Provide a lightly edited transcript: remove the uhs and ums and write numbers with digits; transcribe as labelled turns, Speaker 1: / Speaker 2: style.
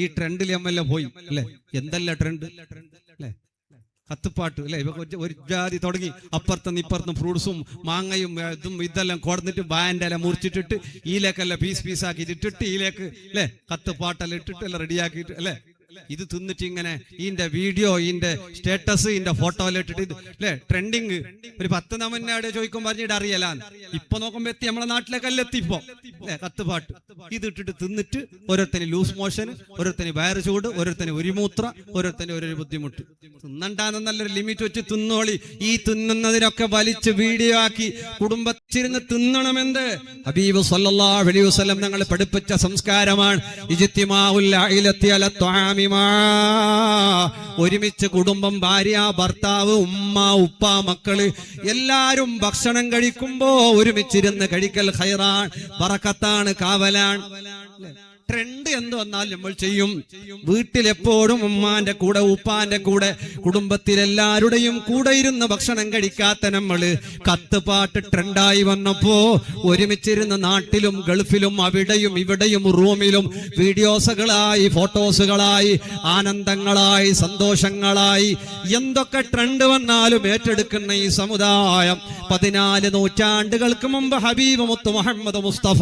Speaker 1: ഈ ട്രെൻഡിൽ എല്ലാം പോയി അല്ലെ, എന്തല്ല ട്രെൻഡ് അല്ലെ, കത്തുപ്പാട്ട് അല്ലെ. ഒരു ജാതി തുടങ്ങി അപ്പുറത്തുനിന്ന് ഇപ്പുറത്തും ഫ്രൂട്ട്സും മാങ്ങയും ഇതെല്ലാം കൊടുത്തിട്ട് ബാൻഡ് എല്ലാം മുറിച്ചിട്ടിട്ട് ഈലേക്കെല്ലാം പീസാക്കി ഇട്ടിട്ട് ഈലേക്ക് അല്ലെ കത്തുപ്പാട്ടെല്ലാം ഇട്ടിട്ട് എല്ലാം റെഡിയാക്കിയിട്ട് അല്ലെ, ഇത് തിന്നിട്ട് ഇങ്ങനെ ഇതിന്റെ വീഡിയോ ഇതിന്റെ സ്റ്റാറ്റസ് ഇതിന്റെ ഫോട്ടോ എല്ലാം ഇട്ടിട്ട് അല്ലെ ട്രെൻഡിങ്. ഒരു 10 നമ്മന്നോട് ചോദിക്കും പറഞ്ഞിട്ട് അറിയലാന്ന്. ഇപ്പൊ നോക്കുമ്പോ എത്തി നമ്മളെ നാട്ടിലേക്കല്ല എത്തിപ്പോ അല്ലെ കത്തുപാട്ട്. ഇത് ഇട്ടിട്ട് തിന്നിട്ട് ഓരോരുത്തന് ലൂസ് മോഷൻ, ഓരോരുത്തന് വയറ് ചൂട്, ഓരോരുത്തന് ഉരിമൂത്ര, ഓരോരുത്തന് ഓരോ ബുദ്ധിമുട്ട്. തിന്നണ്ടാന്ന് നല്ലൊരു ലിമിറ്റ് വെച്ച് തിന്നോളി. ഈ തിന്നുന്നതിനൊക്കെ വലിച്ച് വീഡിയോ ആക്കി കുടുംബത്തിരുന്ന് തിന്നണമെന്ത് ഹബീബ് സല്ലല്ലാഹു അലൈഹി വസല്ലം ഞങ്ങൾ പഠിപ്പിച്ച സംസ്കാരമാണ്. ഇജ്തിമാഉൽ അഇലത്തി അല ത്വആമി, ഒരുമിച്ച് കുടുംബം, ഭാര്യ, ഭർത്താവ്, ഉമ്മ, ഉപ്പ, മക്കള് എല്ലാരും ഭക്ഷണം കഴിക്കുമ്പോ ഒരുമിച്ചിരുന്ന് കഴിക്കൽ ഖൈറാൻ, ബറക്കത്താണ്, കാവലാണ്. ട്രെൻഡ് എന്ത് വന്നാലും നമ്മൾ ചെയ്യും. വീട്ടിലെപ്പോഴും ഉമ്മാന്റെ കൂടെ ഉപ്പാന്റെ കൂടെ കുടുംബത്തിലെല്ലാവരുടെയും കൂടെ ഇരുന്ന് ഭക്ഷണം കഴിക്കാത്ത നമ്മള് കത്തുപാട്ട് ട്രെൻഡായി വന്നപ്പോ ഒരുമിച്ചിരുന്ന് നാട്ടിലും ഗൾഫിലും അവിടെയും ഇവിടെയും റൂമിലും വീഡിയോസുകളായി, ഫോട്ടോസുകളായി, ആനന്ദങ്ങളായി, സന്തോഷങ്ങളായി, എന്തൊക്കെ ട്രെൻഡ് വന്നാലും ഏറ്റെടുക്കുന്ന ഈ സമുദായം 14 നൂറ്റാണ്ടുകൾക്ക് മുമ്പ് ഹബീബ് മുത്ത് മുഹമ്മദ് മുസ്തഫ